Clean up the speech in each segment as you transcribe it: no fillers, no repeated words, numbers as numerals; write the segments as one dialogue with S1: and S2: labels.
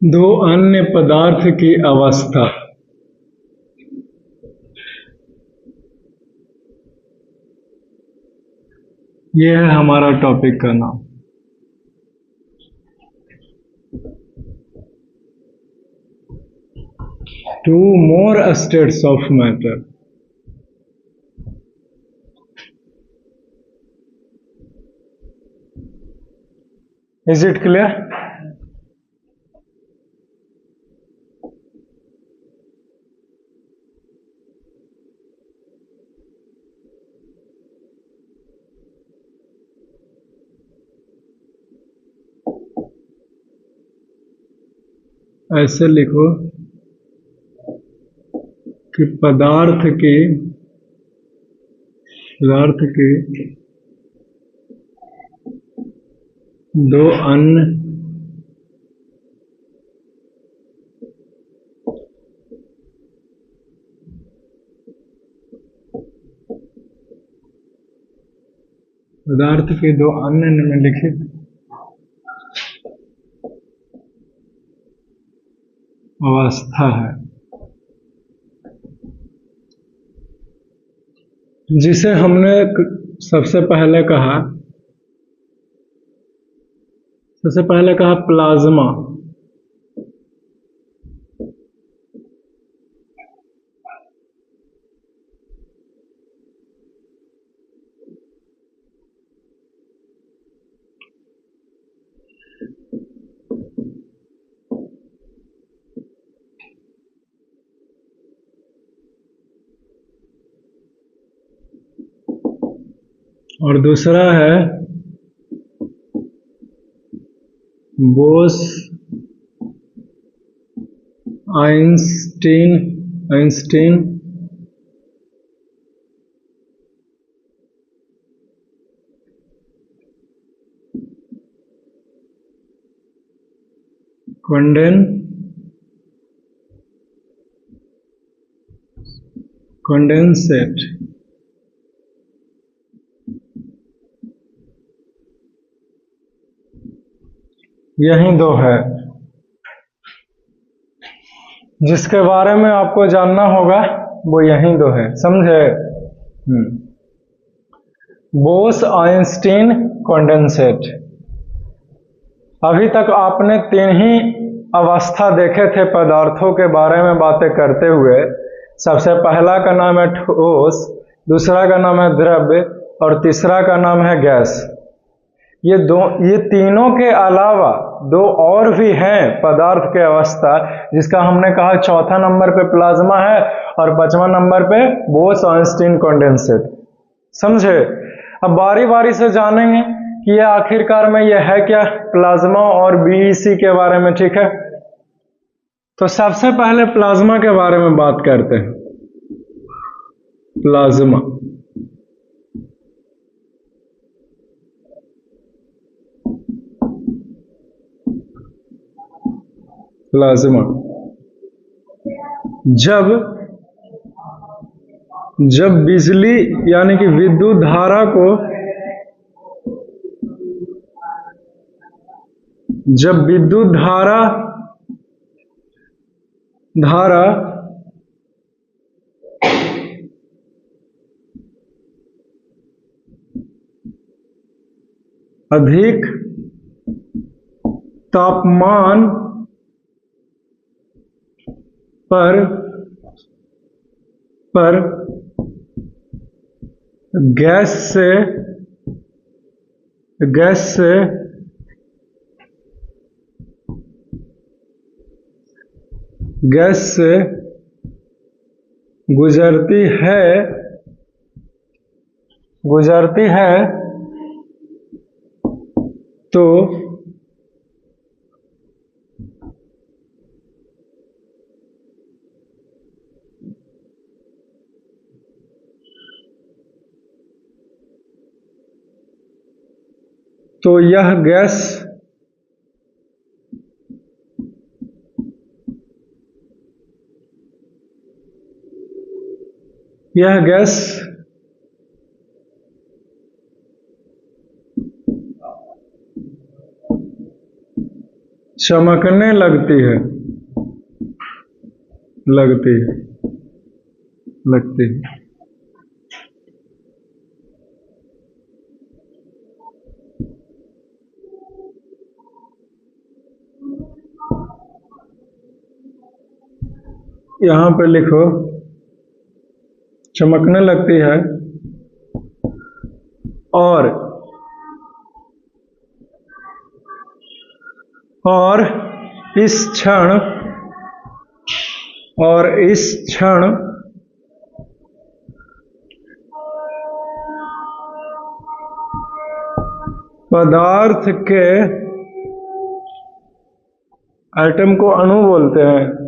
S1: दो अन्य पदार्थ की अवस्था। यह है हमारा टॉपिक का नाम। Two more states of matter. Is it clear? ऐसे लिखो कि पदार्थ के दो अन्य निम्नलिखित अवस्था है, जिसे हमने सबसे पहले कहा प्लाज्मा। और दूसरा है बोस आइंस्टीन कंडेंसेट। यही दो है जिसके बारे में आपको जानना होगा, वो यही दो है, समझे? Bose Einstein condensate. अभी तक आपने तीन ही अवस्था देखे थे पदार्थों के बारे में बातें करते हुए। सबसे पहला का नाम है ठोस, दूसरा का नाम है द्रव्य और तीसरा का नाम है गैस। ये तीनों के अलावा दो और भी हैं पदार्थ के अवस्था, जिसका हमने कहा चौथा नंबर पे प्लाज्मा है और पांचवा नंबर पे बोस आइंस्टीन कंडेंसेट। समझे? अब बारी बारी से जानेंगे कि ये आखिरकार में ये है क्या, प्लाज्मा और बीईसी के बारे में। ठीक है, तो सबसे पहले प्लाज्मा के बारे में बात करते हैं। प्लाज्मा जब बिजली यानी कि विद्युत धारा को अधिक तापमान पर गैस से गुजरती है तो यह गैस चमकने लगती है, लगती है, लगती है। यहां पे लिखो चमकने लगती है और इस क्षण पदार्थ के आइटम को अणु बोलते हैं।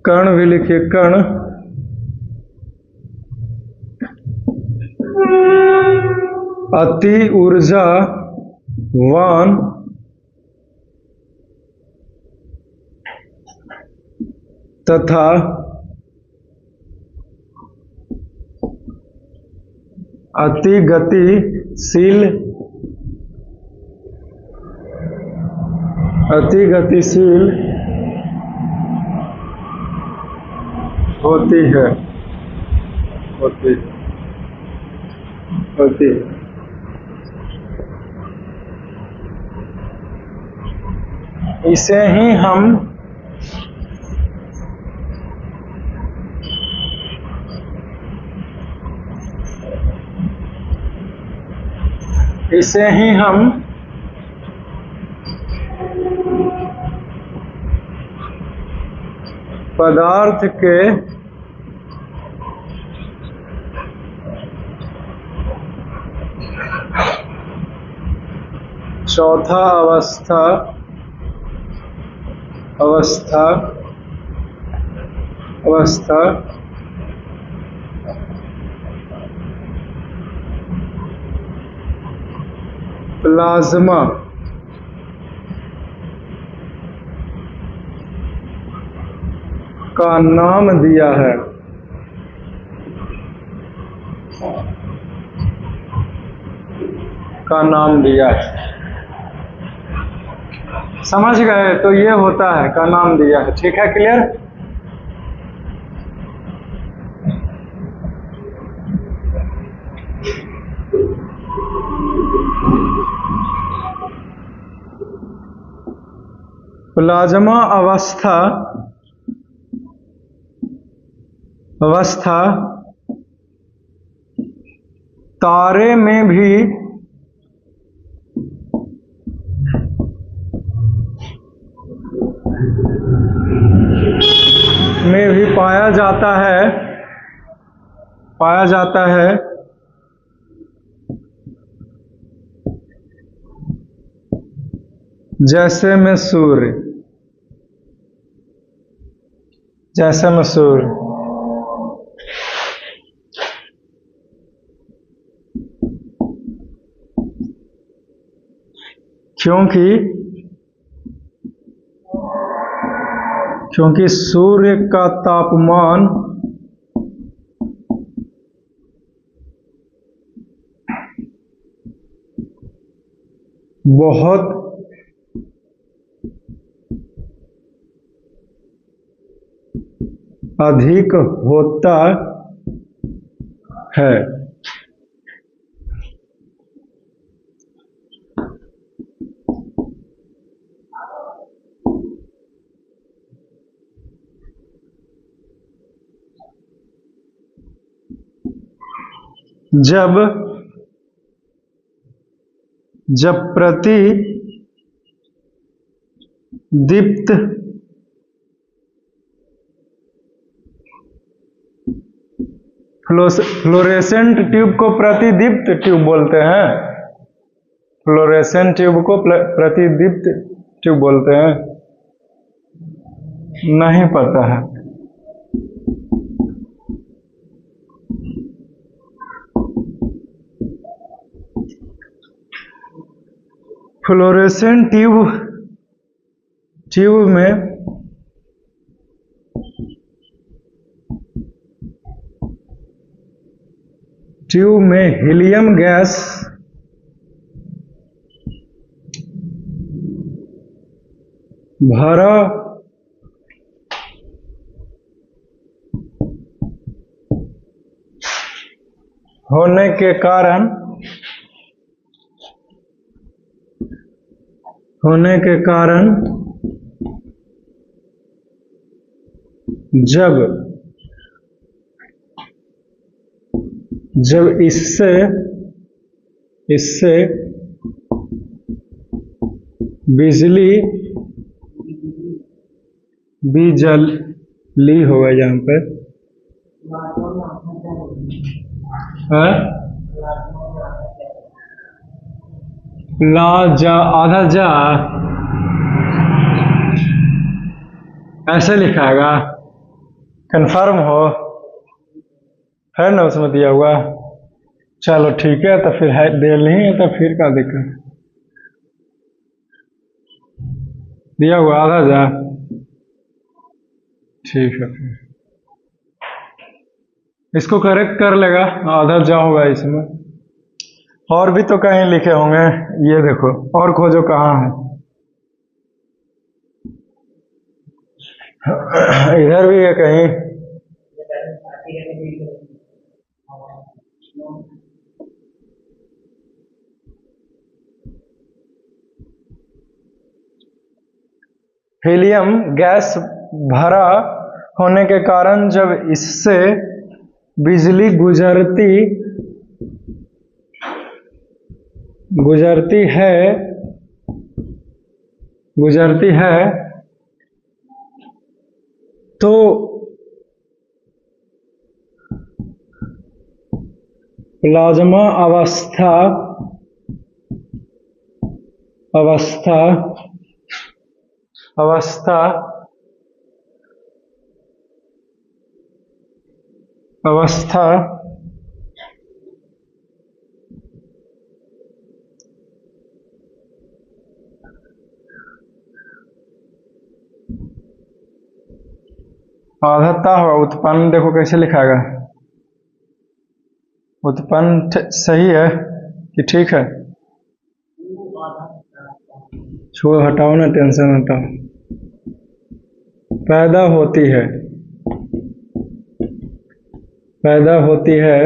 S1: कण भी लिखिए, कण। अति ऊर्जावान तथा अति गतिशील होती है। इसे ही हम पदार्थ के चौथा अवस्था प्लाज्मा का नाम दिया है। समझ गए? तो ये होता है का नाम दिया है। ठीक है, क्लियर? प्लाज्मा अवस्था तारे में भी पाया जाता है जैसे में सूर्य। क्योंकि सूर्य का तापमान बहुत अधिक होता है। जब प्रतिदीप्त फ्लोरेसेंट ट्यूब को प्रतिदीप्त ट्यूब बोलते हैं। फ्लोरेसेंट ट्यूब को प्रतिदीप्त ट्यूब बोलते हैं। नहीं पता है। फ्लोरेसेंट ट्यूब में ट्यूब में हीलियम गैस भरा होने के कारण जब इससे बिजली होगा यहाँ पे आधा जा ऐसे लिखाएगा, कंफर्म हो, है ना उसमें दिया हुआ। चलो ठीक है, तो फिर है दे नहीं है तो फिर क्या दिक्कत, दिया हुआ आधा जा, ठीक है फिर इसको करेक्ट कर लेगा, आधा जा होगा इसमें। और भी तो कहीं लिखे होंगे, ये देखो और खोजो कहाँ है। इधर भी है कहीं, हीलियम गैस भरा होने के कारण जब इससे बिजली गुजरती है तो प्लाज्मा अवस्था आधाता होगा। उत्पन्न देखो कैसे लिखाएगा, उत्पन्न सही है कि ठीक है, छोड़ो हटाओ ना, टेंशन हटाओ। पैदा होती है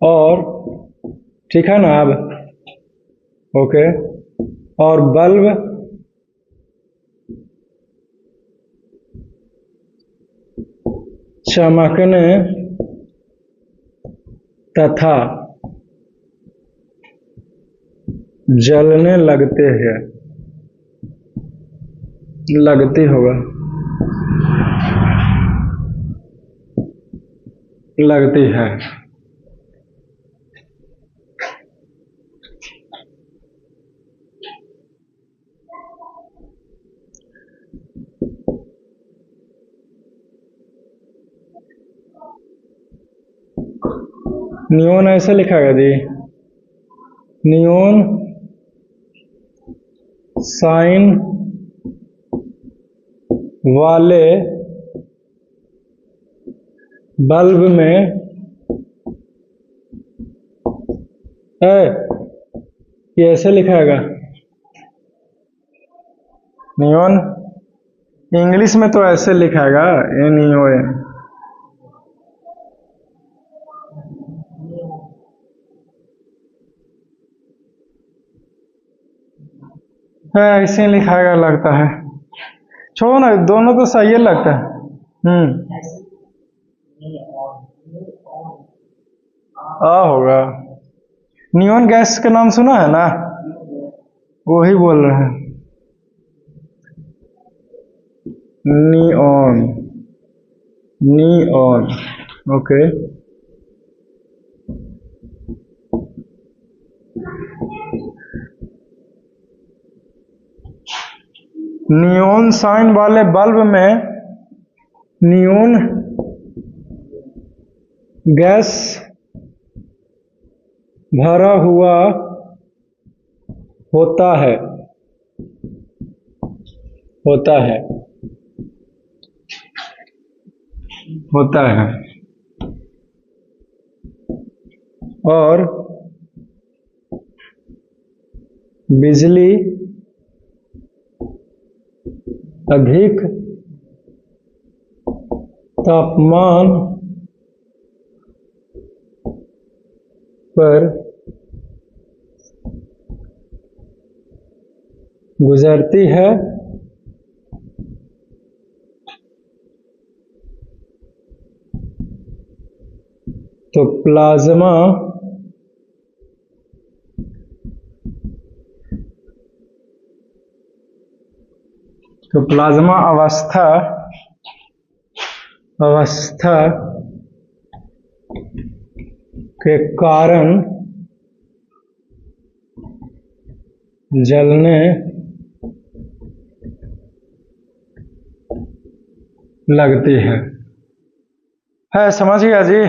S1: और ठीक है ना अब, ओके, और बल्ब चमकने तथा जलने लगती है। नियोन ऐसे लिखाएगा जी, नियोन साइन वाले बल्ब में ये ऐसे लिखाएगा, नियोन इंग्लिश में तो ऐसे लिखाएगा, NEON, ऐसे लिखाएगा लगता है। छोड़ो ना, दोनों तो सही है लगता है। होगा। नियोन गैस का नाम सुना है ना, वो ही बोल रहे हैं, नियोन, ओके। नियोन साइन वाले बल्ब में नियोन गैस भरा हुआ होता है। और बिजली अधिक तापमान पर गुजरती है तो प्लाज्मा अवस्था के कारण जलने लगती है। समझ गया जी?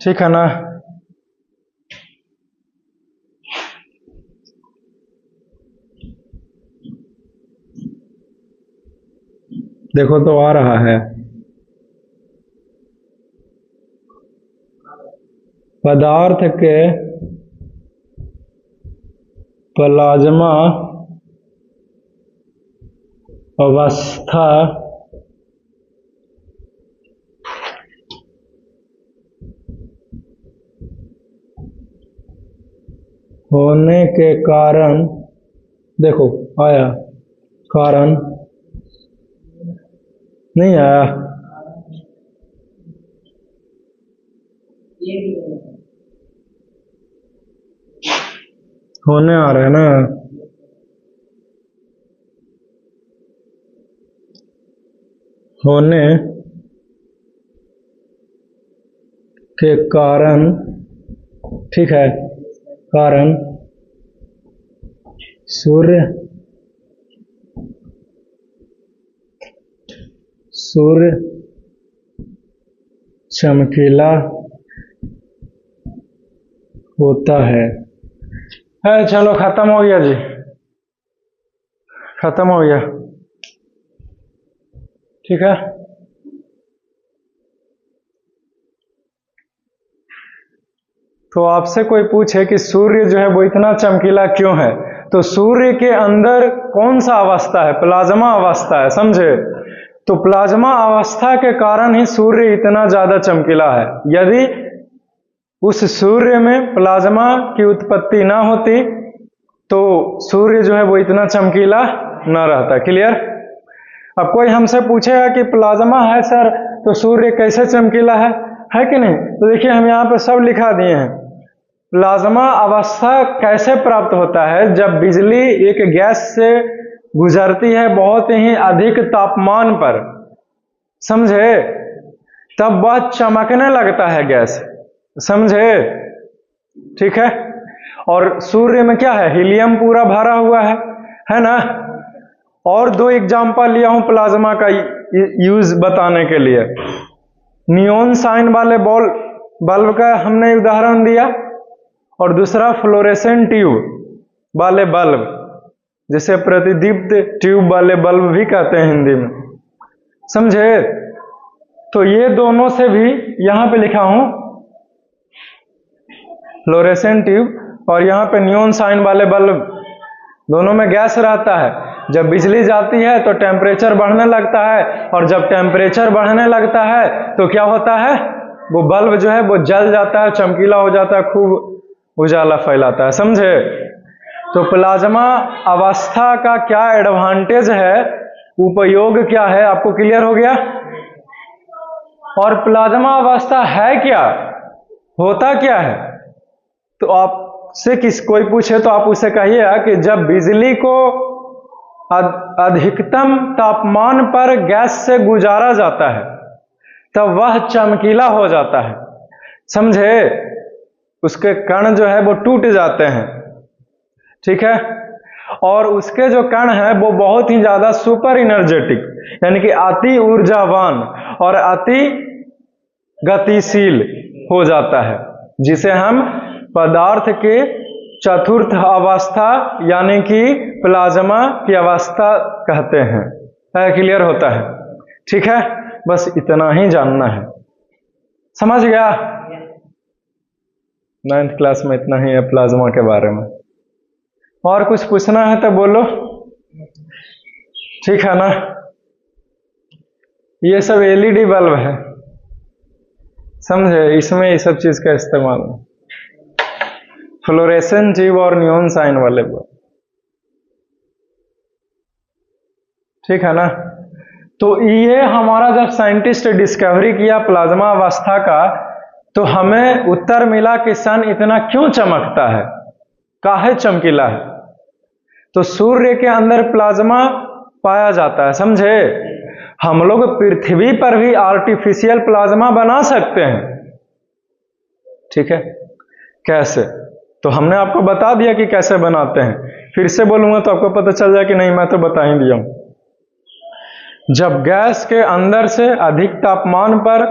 S1: ठीक है ना? देखो तो आ रहा है। पदार्थ के प्लाज्मा अवस्था होने के कारण, देखो आया, कारण नहीं आया, होने आ रहा है ना? होने के कारण, ठीक है, कारण सूर्य चमकीला होता है। चलो खत्म हो गया जी, खत्म हो गया। ठीक है, तो आपसे कोई पूछे कि सूर्य जो है वो इतना चमकीला क्यों है, तो सूर्य के अंदर कौन सा अवस्था है? प्लाज्मा अवस्था है, समझे? तो प्लाज्मा अवस्था के कारण ही सूर्य इतना ज्यादा चमकीला है। यदि उस सूर्य में प्लाज्मा की उत्पत्ति ना होती तो सूर्य जो है वो इतना चमकीला ना रहता। क्लियर? अब कोई हमसे पूछेगा कि प्लाज्मा है सर तो सूर्य कैसे चमकीला है कि नहीं? तो देखिए हम यहाँ पे सब लिखा दिए हैं। प्लाज्मा अवस्था कैसे प्राप्त होता है? जब बिजली एक गैस से गुजरती है बहुत ही अधिक तापमान पर, समझे, तब वह चमकने लगता है गैस, समझे? ठीक है, और सूर्य में क्या है? हीलियम पूरा भरा हुआ है ना? और दो एग्जांपल लिया हूं प्लाज्मा का यूज बताने के लिए। नियॉन साइन वाले बल्ब का हमने उदाहरण दिया, और दूसरा फ्लोरेसेंट ट्यूब वाले बल्ब, जिसे प्रतिदीप्त ट्यूब वाले बल्ब भी कहते हैं हिंदी में, समझे? तो ये दोनों से भी यहां पे लिखा हूं फ्लोरेसेंट ट्यूब, और यहां पे नियॉन साइन वाले बल्ब, दोनों में गैस रहता है। जब बिजली जाती है तो टेम्परेचर बढ़ने लगता है, और जब टेम्परेचर बढ़ने लगता है तो क्या होता है? वो बल्ब जो है वो जल जाता है, चमकीला हो जाता है, खूब उजाला फैलाता है, समझे? तो प्लाज्मा अवस्था का क्या एडवांटेज है, उपयोग क्या है, आपको क्लियर हो गया? और प्लाज्मा अवस्था है क्या, होता क्या है? तो आपसे कोई पूछे तो आप उसे कहिएगा कि जब बिजली को अधिकतम तापमान पर गैस से गुजारा जाता है तब वह चमकीला हो जाता है, समझे? उसके कण जो है वो टूट जाते हैं, ठीक है? और उसके जो कण है वो बहुत ही ज्यादा सुपर इनर्जेटिक, यानी कि अति ऊर्जावान और अति गतिशील हो जाता है, जिसे हम पदार्थ के चतुर्थ अवस्था यानी कि प्लाज्मा की अवस्था कहते हैं। क्लियर होता है? ठीक है, बस इतना ही जानना है। समझ गया? 9th क्लास में इतना ही है प्लाज्मा के बारे में। और कुछ पूछना है तो बोलो, ठीक है ना। ये सब एलईडी बल्ब है, समझे, इसमें ये सब चीज का इस्तेमाल है, फ्लोरेसेंट ट्यूब और नियॉन साइन वाले बल्ब, ठीक है ना। तो ये हमारा जब साइंटिस्ट डिस्कवरी किया प्लाज्मा अवस्था का, तो हमें उत्तर मिला कि सन इतना क्यों चमकता है, काहे चमकीला है। तो सूर्य के अंदर प्लाज्मा पाया जाता है, समझे। हम लोग पृथ्वी पर भी आर्टिफिशियल प्लाज्मा बना सकते हैं, ठीक है। कैसे, तो हमने आपको बता दिया कि कैसे बनाते हैं। फिर से बोलूंगा तो आपको पता चल जाए कि नहीं, मैं तो बता ही दिया हूं। जब गैस के अंदर से अधिक तापमान पर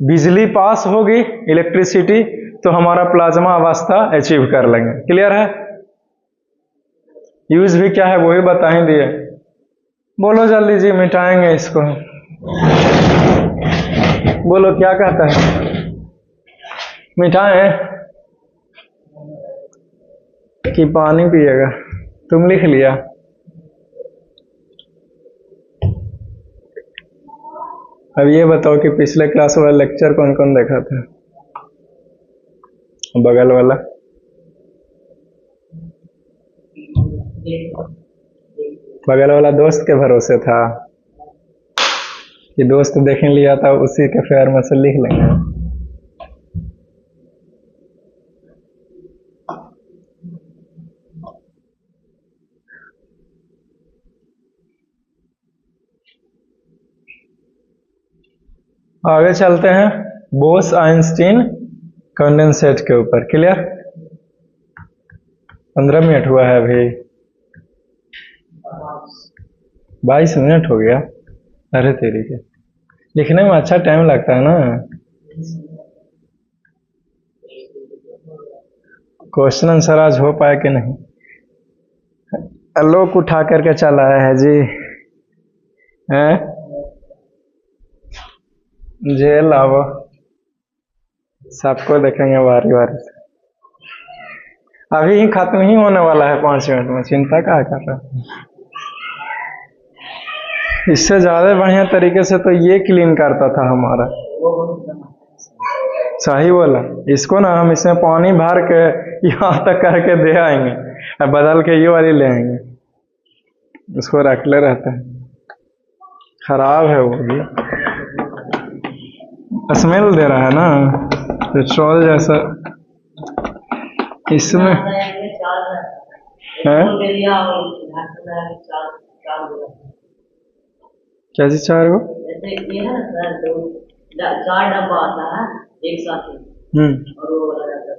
S1: बिजली पास होगी, इलेक्ट्रिसिटी, तो हमारा प्लाज्मा अवस्था अचीव कर लेंगे। क्लियर है। यूज भी क्या है वो ही बता ही दिए। बोलो जल्दी जी, मिटाएंगे इसको। बोलो क्या कहता है, मिटाएं कि पानी पिएगा? तुम लिख लिया। अब ये बताओ कि पिछले क्लास वाला लेक्चर कौन कौन देखा था? बगल वाला दोस्त के भरोसे था कि दोस्त देख लिया था, उसी के फेयर में से लिख लेंगे। आगे चलते हैं बोस आइंस्टीन कंडेंसेट के ऊपर। क्लियर। 15 मिनट हुआ है अभी, 22 मिनट हो गया। अरे तेरी के, लिखने में अच्छा टाइम लगता है ना। क्वेश्चन आंसर आज हो पाए कि नहीं? लोग उठा करके चला है जी, हैं? जेल आओ, सबको देखेंगे बारी बारी से। अभी ही खत्म ही होने वाला है 5 मिनट में, चिंता क्या कर रहा है। इससे ज्यादा बढ़िया तरीके से तो ये क्लीन करता था हमारा। सही बोला। इसको ना हम इसमें पानी भर के यहाँ तक करके दे आएंगे, अब बदल के ये वाली ले आएंगे, उसको रख ले रहता है। खराब है वो भी, स्मेल दे रहा है ना, पेट्रोल जैसा। इसमें है क्या चीज? 4 गो
S2: 4 डब्बा आता है एक साथ ही, और वो वाला रहता है,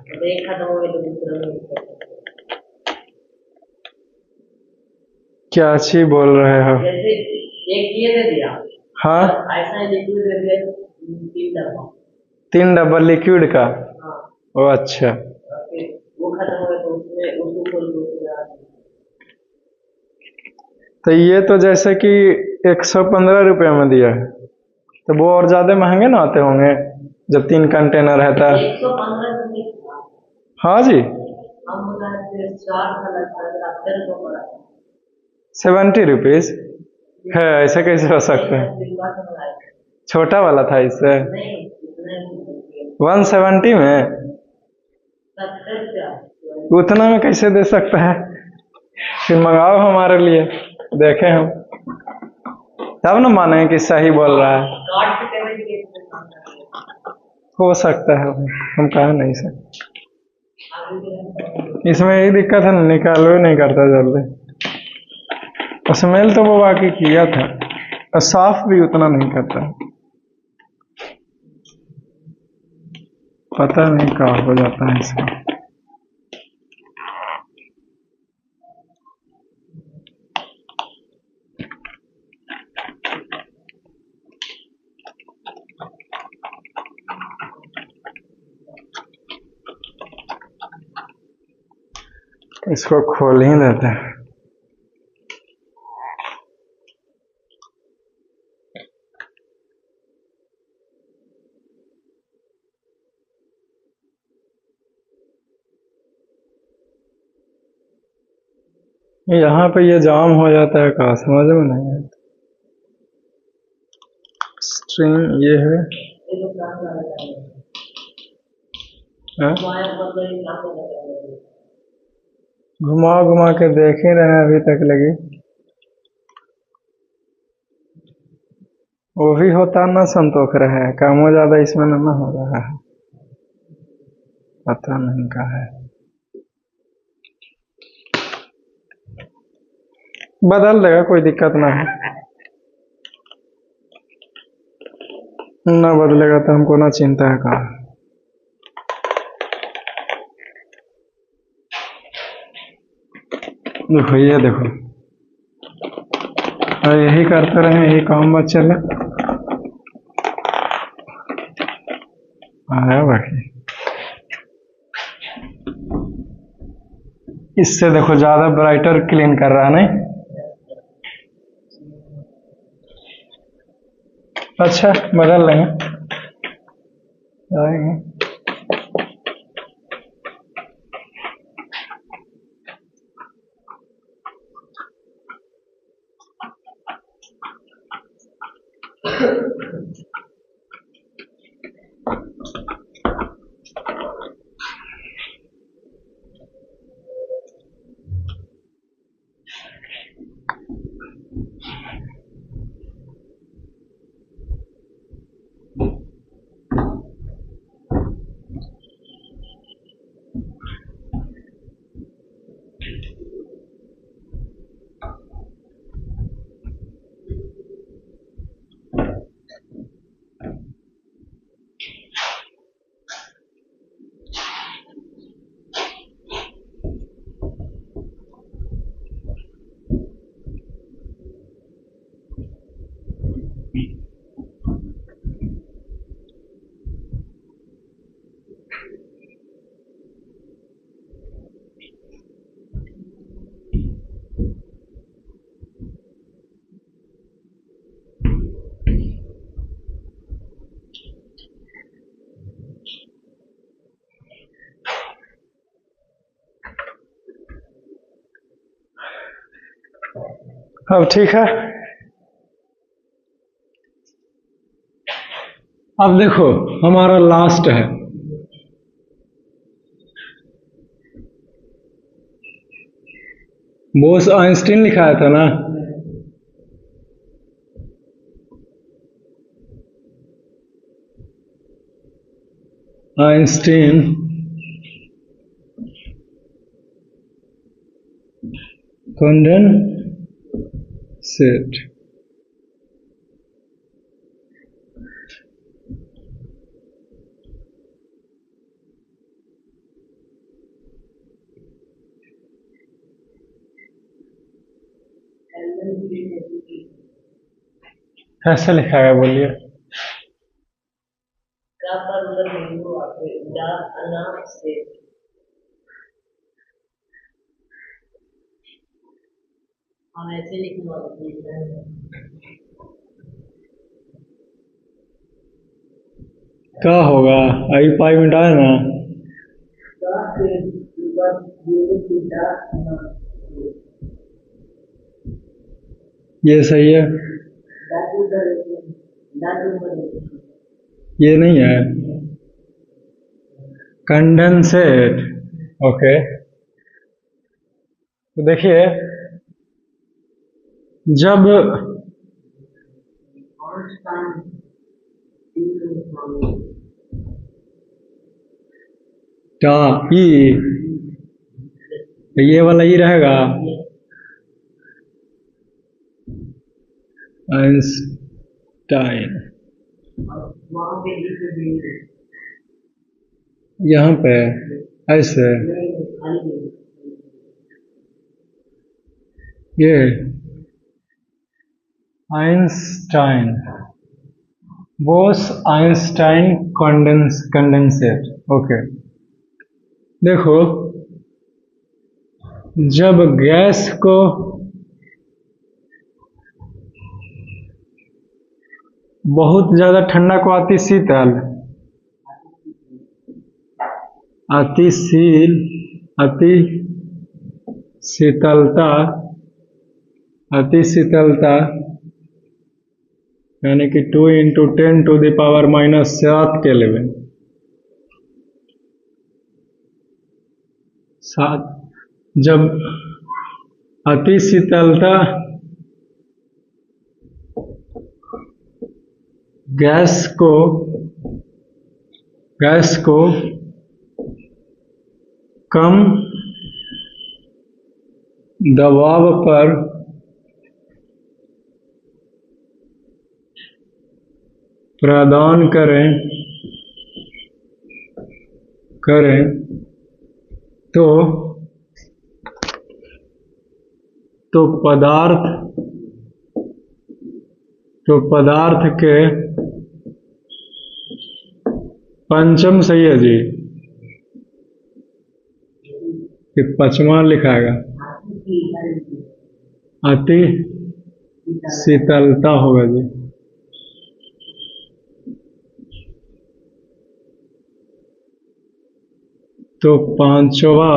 S2: तो एक खत्म हो गया तो दूसरा।
S1: क्या अच्छी बोल रहे हो?
S2: जैसे एक ये दे दिया,
S1: हाँ,
S2: ऐसा ही लिक्विड दे दिया 3 डब्बा।
S1: 3 डब्बा लिक्विड का?
S2: हाँ।
S1: ओ अच्छा,
S2: वो खत्म हो गया तो उसमें उसको खोल दो।
S1: तो ये तो जैसे कि 115 रुपये में दिया है, तो वो और ज्यादा महंगे ना आते होंगे जब 3 कंटेनर रहता है।
S2: 115।
S1: हाँ जी,
S2: हम
S1: 70 रुपीज है, ऐसे कैसे हो सकता है? छोटा वाला था इससे 170 में, उतना में कैसे दे सकता है? फिर मंगाओ हमारे लिए, देखें हम, तब ना माने कि सही बोल रहा है। हो सकता है, हम कहा नहीं सकते। इसमें यही दिक्कत है ना, निकालो नहीं करता जल्दी। स्मेल तो वो बाकी किया था, और साफ भी उतना नहीं करता। पता नहीं क्या हो जाता है इसका। इसको खोल ही देते हैं। यहाँ पे ये जाम हो जाता है, कहाँ समझ में नहीं आता। स्ट्रीम ये है, हाँ? घुमा घुमा के देख ही रहे हैं अभी तक लगी। वो भी होता ना संतोष रहा है, कामों ज्यादा इसमें ना हो रहा है, पता नहीं कहा है। बदल देगा, कोई दिक्कत ना है। ना बदलेगा तो हमको ना चिंता है कहाँ। देखो ये देखो, और यही करते रहे, यही काम बच चले आया बाकी। इससे देखो ज्यादा ब्राइटर क्लीन कर रहा है, नहीं? अच्छा, बदल लेंगे, आएंगे। अब ठीक है। अब देखो हमारा लास्ट है, बोस आइंस्टीन लिखाया था ना, आइंस्टीन कंडेंसेट। कैसे लिखा है बोलिए?
S2: हम ऐसे लिखने वाले
S1: क्या होगा? आई पाई मिटाए ना, ये सही है, ये नहीं है कंडेंसेट। ओके, तो देखिए जब ई, ये वाला ई रहेगा आइंस्टाइन, यहाँ पे ऐसे ये Einstein, Bose Einstein condensate. Okay, देखो जब गैस को बहुत ज्यादा ठंडा को अति शीतल, अतिशील, अति शीतलता, अति शीतलता यानी कि 2 × 10⁻⁷ केल्विन। 7 जब अति शीतलता गैस को कम दबाव पर प्रदान करें तो पदार्थ के पंचम सही है जी कि पचमा लिखाएगा, अति शीतलता होगा जी। तो पांचवा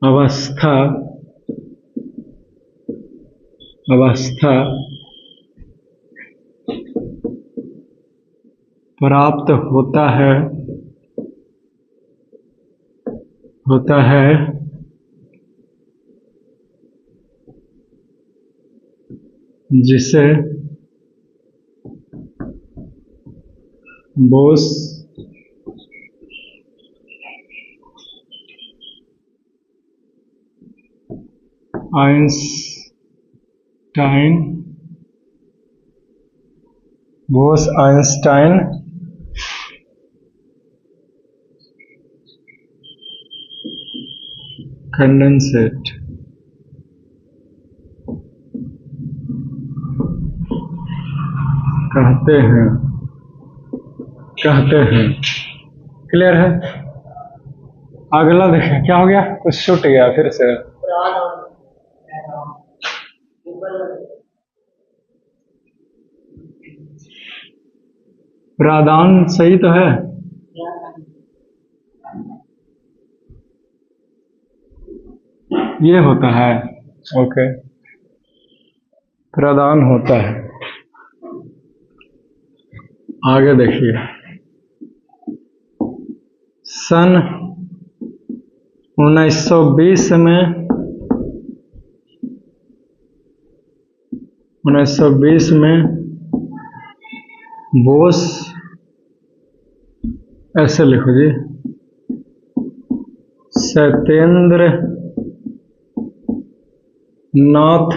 S1: अवस्था प्राप्त होता है जिसे बोस आइंस्टाइन कंडेंसेट कहते हैं। क्लियर है? अगला देखें क्या हो गया, कुछ छूट गया फिर से। प्रादान सही तो है, ये होता है ओके, प्रदान होता है। आगे देखिए, सन 1920 में बोस, ऐसे लिखो जी, सत्येंद्र नाथ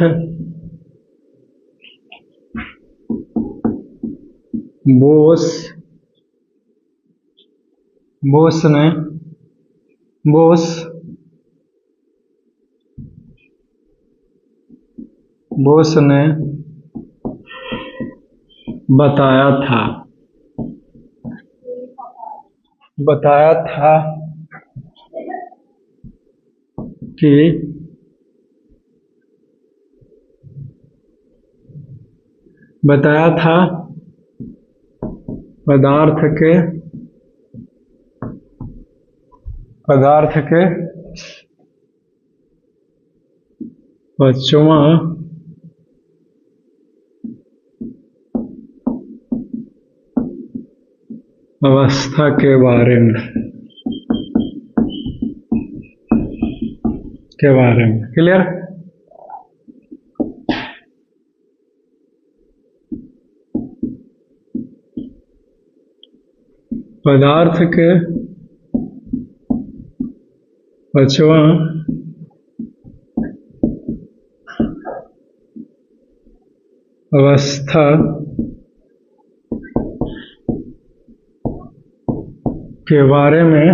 S1: बोस ने बताया था कि पदार्थ के पांचवा अवस्था के बारे में क्लियर? पदार्थ के पांचवा अवस्था के बारे में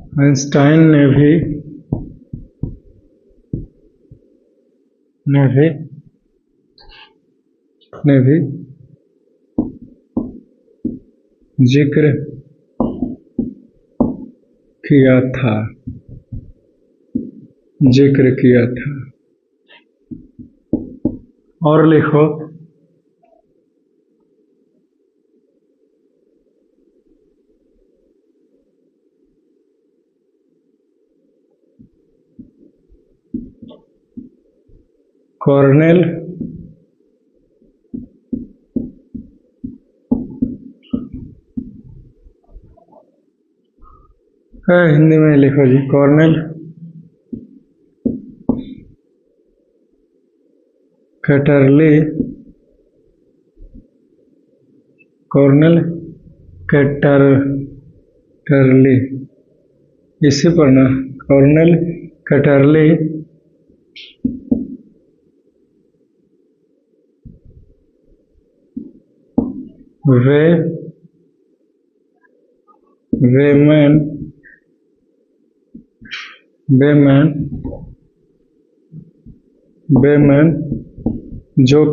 S1: आइंस्टाइन ने भी जिक्र किया था, जिक्र किया था। और लिखो। कॉर्नेल हिंदी में लिखो जी। कॉर्नेल कैटरली, कॉर्नेल कैटरली, इसी पर ना। कॉर्नेल कैटरली वेमैन जो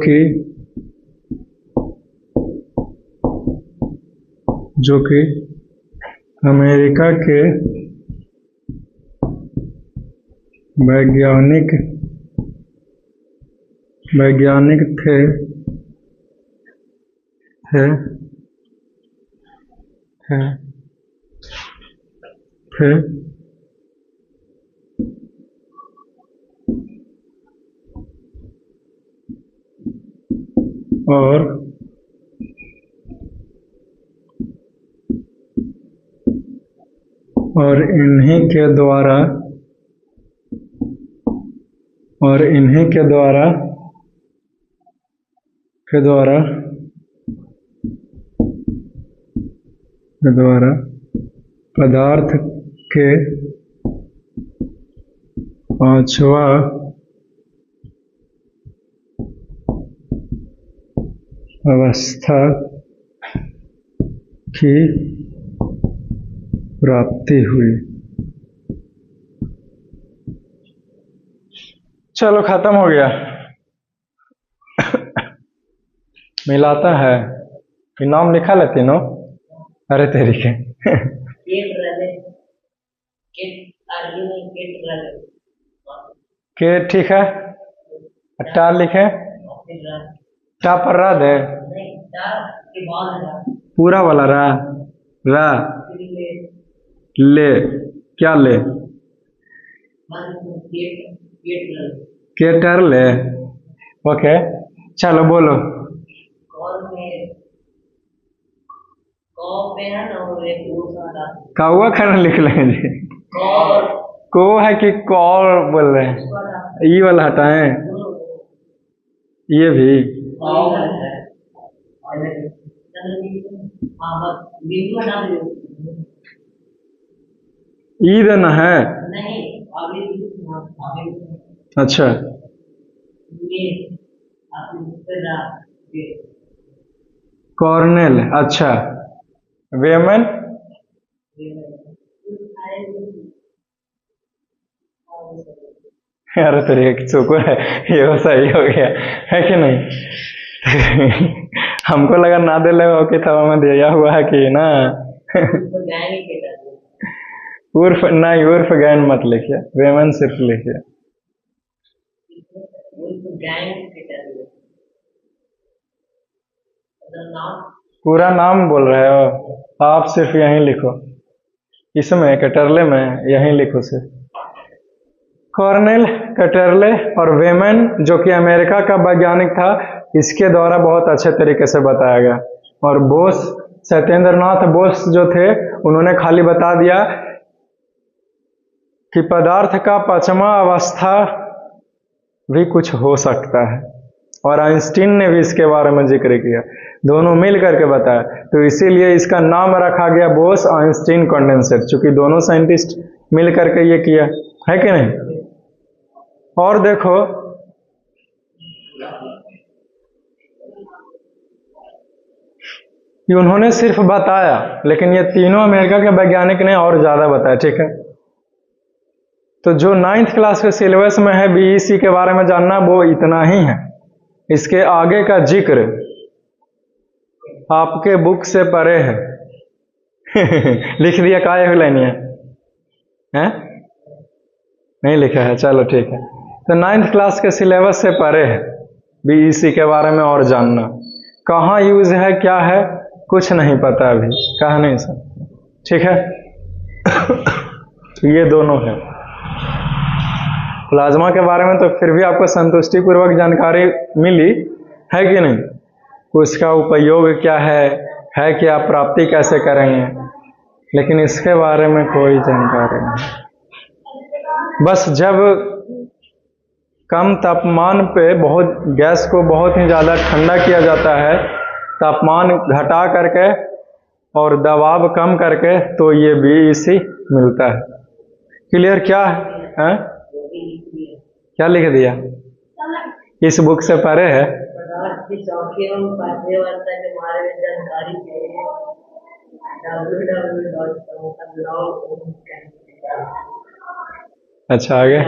S1: कि अमेरिका के वैज्ञानिक थे और इन्हीं के द्वारा पदार्थ के पांचवा अवस्था की प्राप्ति हुई। चलो खत्म हो गया। मिलाता है कि नाम लिखा ले तीनों। अरे तेरी के के ठीक है। टा लिखे, टा पर रा दे, पूरा वाला रा ले, क्या ले, केटर ले। ओके चलो बोलो। कौआ खाना लिख लेंगे। को है कि कौर बोल रहे हैं। ये वाला हटाएं, ये भी ईद न है। अच्छा कॉर्नेल, अच्छा वेमन, अरे तेरे एक चुको है, ये सही हो गया है कि नहीं। हमको लगा ना दे ले कि था में दिया हुआ है कि ना। उर्फ नहीं, उर्फ गैन मत लिखिए, वेमन सिर्फ लिखिए। पूरा नाम बोल रहे हो आप, सिर्फ यहीं लिखो, इसमें कैटरले में यहीं लिखो सिर्फ। कॉर्नेल कैटरले और वेमन जो कि अमेरिका का वैज्ञानिक था, इसके द्वारा बहुत अच्छे तरीके से बताया गया। और बोस, सत्येंद्रनाथ बोस जो थे, उन्होंने खाली बता दिया कि पदार्थ का पांचवा अवस्था भी कुछ हो सकता है। और आइंस्टीन ने भी इसके बारे में जिक्र किया, दोनों मिल करके बताया। तो इसीलिए इसका नाम रखा गया बोस आइंस्टीन कंडेंसर, चूंकि दोनों साइंटिस्ट मिल करके ये किया है कि नहीं। और देखो ये उन्होंने सिर्फ बताया, लेकिन ये तीनों अमेरिका के वैज्ञानिक ने और ज्यादा बताया। ठीक है, तो जो 9th क्लास के सिलेबस में है बीईसी के बारे में जानना, वो इतना ही है। इसके आगे का जिक्र आपके बुक से परे है। लिख दिया काय हुलैनिया हैं? नहीं लिखा है, चलो ठीक है। तो 9th क्लास के सिलेबस से परे है बीईसी के बारे में और जानना। कहाँ यूज है, क्या है, कुछ नहीं पता अभी, कहा नहीं सर, ठीक है। तो ये दोनों है। प्लाज्मा के बारे में तो फिर भी आपको संतुष्टिपूर्वक जानकारी मिली है कि नहीं, उसका उपयोग क्या है क्या, प्राप्ति कैसे करेंगे, लेकिन इसके बारे में कोई जानकारी नहीं। बस जब कम तापमान पे बहुत गैस को बहुत ही ज़्यादा ठंडा किया जाता है, तापमान घटा करके और दबाव कम करके, तो ये बीईसी मिलता है। क्लियर क्या है? क्या लिख दिया? इस बुक से पढ़े है। अच्छा आगे,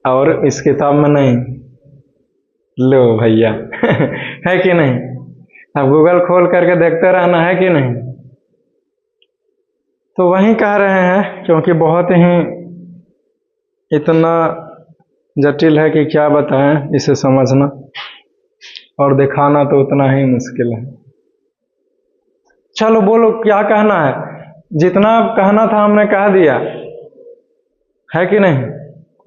S1: और इस किताब में नहीं? लो भैया है कि नहीं? अब गूगल खोल करके देखते रहना है कि नहीं? तो वही कह रहे हैं, क्योंकि बहुत ही इतना जटिल है कि क्या बताएं इसे समझना, और दिखाना तो उतना ही मुश्किल है। चलो बोलो क्या कहना है, जितना कहना था हमने कह दिया है कि नहीं।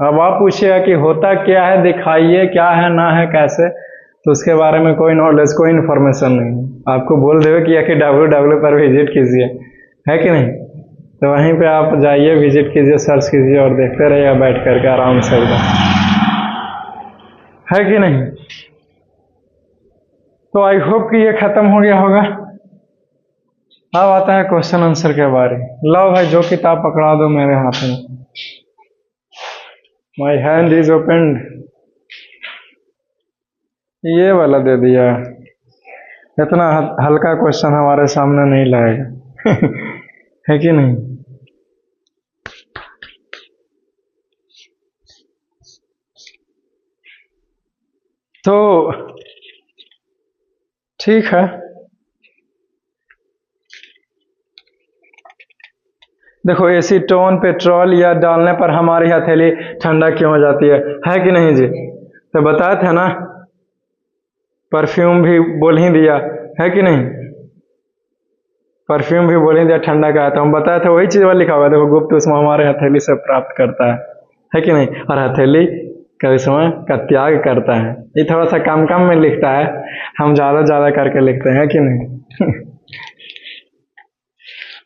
S1: अब आप पूछिएगा कि होता क्या है, दिखाइए क्या है, ना है कैसे, तो उसके बारे में कोई नॉलेज, कोई इन्फॉर्मेशन नहीं। आपको बोल देवे कि www पर विजिट कीजिए, है कि नहीं, तो वहीं पे आप जाइए, विजिट कीजिए, सर्च कीजिए और देखते रहिए बैठ करके आराम से एकदम, है कि नहीं। तो आई होप कि ये खत्म हो गया होगा। अब आता है क्वेश्चन आंसर के बारे। लो भाई, जो किताब पकड़ा दो मेरे हाथ में। My hand is open. ये वाला दे दिया, इतना हल्का क्वेश्चन हमारे सामने नहीं लाएगा है कि नहीं। तो ठीक है, देखो एसीटोन पेट्रोल या डालने पर हमारी हथेली ठंडा क्यों हो जाती है कि नहीं जी। तो बताया था ना, परफ्यूम भी बोल ही दिया, है कि नहीं, परफ्यूम भी बोल ही दिया ठंडा का है, तो हम बताया था वही चीज लिखा हुआ है। देखो गुप्त उष्मा हमारे हथेली से प्राप्त करता है कि नहीं, और हथेली का समय का त्याग करता है। ये थोड़ा सा कम कम में लिखता है, हम ज्यादा करके लिखते हैं कि नहीं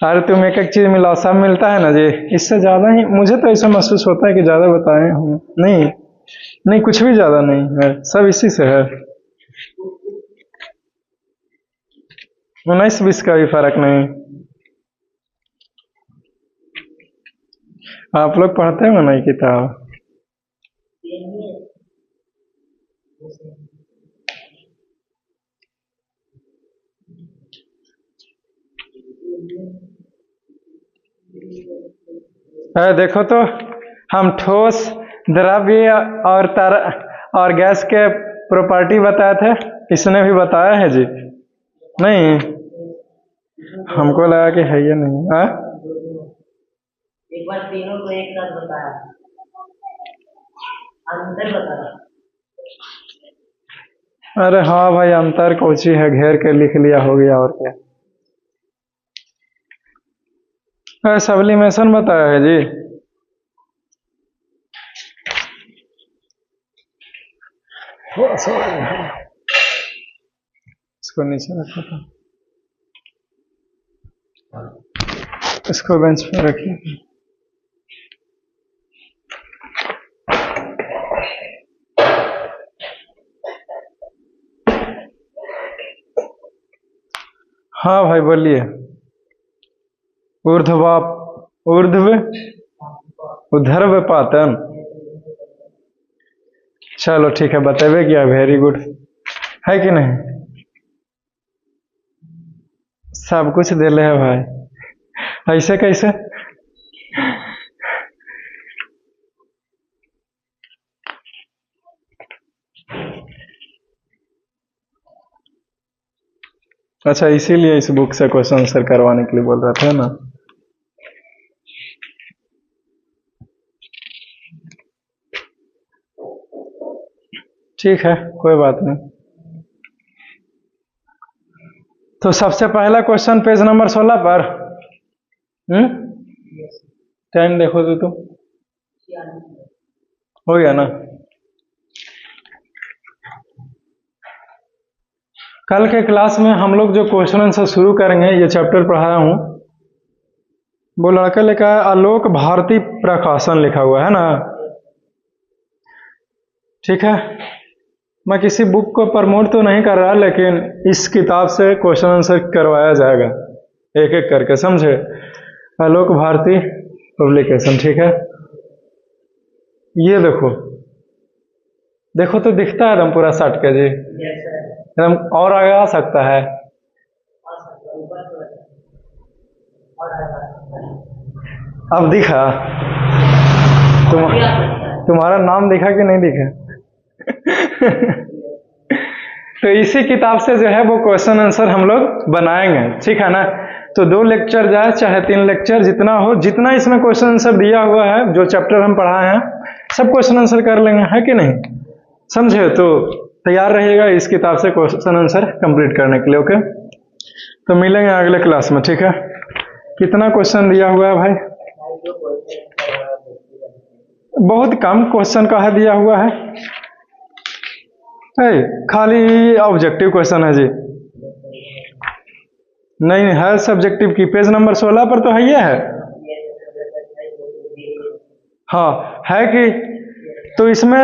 S1: अरे तुम एक चीज मिला, सब मिलता है ना जी, इससे ज्यादा ही मुझे तो ऐसा महसूस होता है कि ज्यादा बताए हम। नहीं कुछ भी ज्यादा नहीं है, सब इसी से है। 19-20 का भी फर्क नहीं। आप लोग पढ़ते हो ना किताब? देखो तो, हम ठोस, द्रव्य और और गैस के प्रॉपर्टी बताए थे, इसने भी बताया है जी। नहीं, हमको लगा कि है ये नहीं है।
S2: एक बार तीनों को एक साथ बताया, अंतर बताया।
S1: अरे हाँ भाई, अंतर कोची है, घेर के लिख लिया, हो गया और क्या। सब्लिमेशन बताया है जी। इसको नीचे रखा था, इसको बेंच पे रखिए। हाँ भाई बोलिए। ऊर्ध्व ऊर्ध्व पातन, चलो ठीक है, बतेबे क्या, वेरी गुड, है कि नहीं। सब कुछ दिले है भाई, ऐसे कैसे। अच्छा, इसीलिए इस बुक से क्वेश्चन आंसर करवाने के लिए बोल रहा था ना। ठीक है, कोई बात नहीं। तो सबसे पहला क्वेश्चन पेज नंबर 16 पर। टाइम देखो तो तुम, हो गया ना? कल के क्लास में हम लोग जो क्वेश्चन आंसर शुरू करेंगे, ये चैप्टर पढ़ाया हूं, वो लड़का लिखा है आलोक भारती प्रकाशन लिखा हुआ है ना। ठीक है, मैं किसी बुक को प्रमोट तो नहीं कर रहा, लेकिन इस किताब से क्वेश्चन आंसर करवाया जाएगा एक एक करके, समझे? आलोक भारती पब्लिकेशन, ठीक है। ये देखो, देखो तो दिखता है एकदम पूरा सट के जी, एकदम। और आगे आ सकता है? अब दिखा? तुम्हारा नाम दिखा कि नहीं दिखा? तो इसी किताब से जो है वो क्वेश्चन आंसर हम लोग बनाएंगे, ठीक है ना। तो 2 लेक्चर जाए चाहे 3 लेक्चर, जितना हो, जितना इसमें क्वेश्चन आंसर दिया हुआ है, जो चैप्टर हम पढ़ाए हैं, सब क्वेश्चन आंसर कर लेंगे, है कि नहीं? समझे? तो तैयार रहिएगा इस किताब से क्वेश्चन आंसर कंप्लीट करने के लिए, ओके? तो मिलेंगे अगले क्लास में, ठीक है। कितना क्वेश्चन दिया हुआ है भाई? बहुत कम क्वेश्चन का है दिया हुआ है। खाली ऑब्जेक्टिव क्वेश्चन है जी, नहीं है सब्जेक्टिव की। पेज नंबर 16 पर तो है, ये है। हाँ है कि, तो इसमें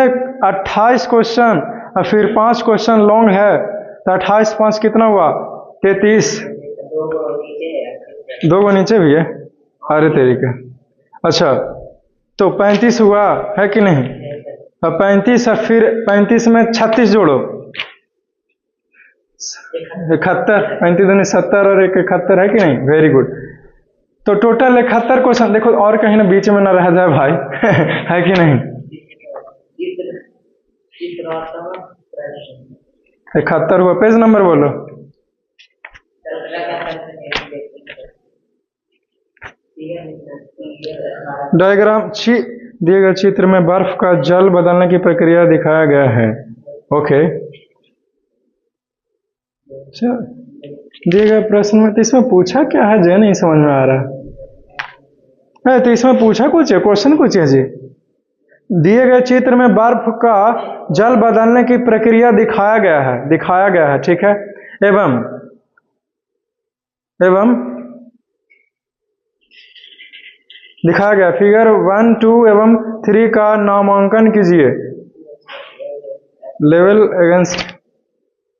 S1: 28 क्वेश्चन और फिर 5 क्वेश्चन लॉन्ग है, तो 28 5 कितना हुआ? 33। 2 गो नीचे भी है, अरे तरीके। अच्छा, तो 35 हुआ, है कि नहीं? अब 35 और फिर 35 में 36 जोड़ो, 71। 35 दूनी 70 और 1 71, है कि नहीं? Very good. तो टोटल 71 क्वेश्चन। देखो और कहीं ना बीच में ना रह जाए भाई, है कि नहीं? 71 हुआ। पेज नंबर बोलो। डायग्राम दिए गए चित्र में बर्फ का जल बदलने की प्रक्रिया दिखाया गया है, ओके। अच्छा, दिए गए प्रश्न में तो इसमें पूछा क्या है जी, नहीं समझ में आ रहा है। तो इसमें पूछा कुछ है, क्वेश्चन कुछ है जी। दिए गए चित्र में बर्फ का जल बदलने की प्रक्रिया दिखाया गया है, ठीक है। एवं दिखाया गया। फिगर 1, 2 एवं 3 का नामांकन कीजिए। Level against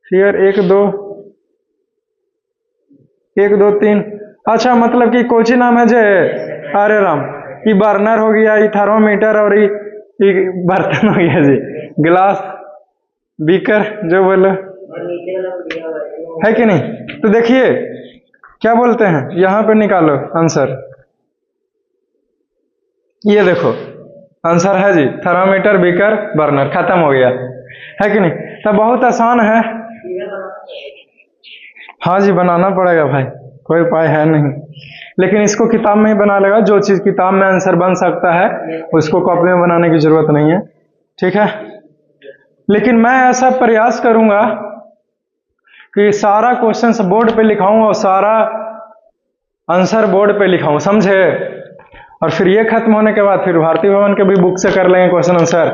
S1: figure 1 2 3। अच्छा, मतलब कि कोची नाम है जे? अरे राम, ये बर्नर हो गया, ये थर्मोमीटर और ये बर्तन हो गया जी, गिलास, बीकर, जो बोलो, है कि नहीं? तो देखिए क्या बोलते हैं, यहां पे निकालो आंसर। ये देखो आंसर है जी, थर्मामीटर, बीकर, बर्नर, खत्म हो गया, है कि नहीं? तो बहुत आसान है। हाँ जी, बनाना पड़ेगा भाई, कोई उपाय है नहीं। लेकिन इसको किताब में ही बना लेगा। जो चीज किताब में आंसर बन सकता है उसको कॉपी में बनाने की जरूरत नहीं है, ठीक है। लेकिन मैं ऐसा प्रयास करूंगा कि सारा क्वेश्चन बोर्ड पे लिखाऊं और सारा आंसर बोर्ड पे लिखाऊं, समझे? और फिर ये खत्म होने के बाद फिर भारतीय भवन के भी बुक से कर लेंगे क्वेश्चन आंसर।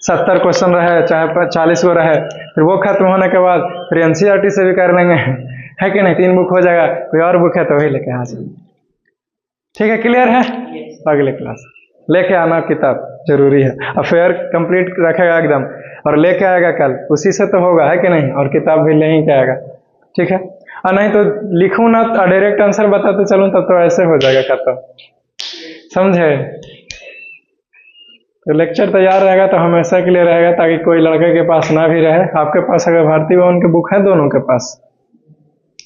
S1: 70 क्वेश्चन रहे चाहे 40 को रहे, फिर वो खत्म होने के बाद फिर एनसीईआरटी से भी कर लेंगे, है कि नहीं? 3 बुक हो जाएगा। कोई और बुक है तो वही लेके आ जाए, ठीक है। क्लियर है? अगले क्लास लेके आना किताब जरूरी है। अफेयर कंप्लीट रखेगा एकदम और लेके आएगा कल, उसी से तो होगा, है कि नहीं? और किताब भी ले ही के आएगा, ठीक है। और नहीं तो लिखूं ना डायरेक्ट आंसर बताते चलूं तब तो ऐसे हो जाएगा खत्म, समझे? तो लेक्चर तैयार रहेगा तो हमेशा के लिए रहेगा, ताकि कोई लड़के के पास ना भी रहे। आपके पास अगर भारतीय भवन की बुक है, दोनों के पास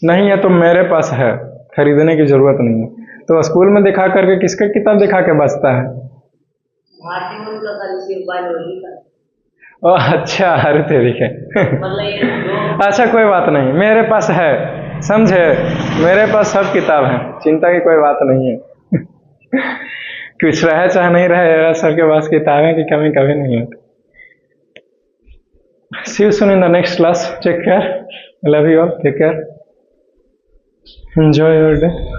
S1: नहीं है तो मेरे पास है, खरीदने की जरूरत नहीं है। तो स्कूल में दिखा करके किसका किताब दिखा के बचता है? ओह अच्छा, अरे तेरी है। अच्छा कोई बात नहीं, मेरे पास है, समझे? मेरे पास सब किताब है, चिंता की कोई बात नहीं है। कुछ रहे चाहे नहीं रहे, सबके पास किताबें की कमी कभी नहीं होती। See you soon in the next class. Take care. I love you all. Take care. Enjoy your day.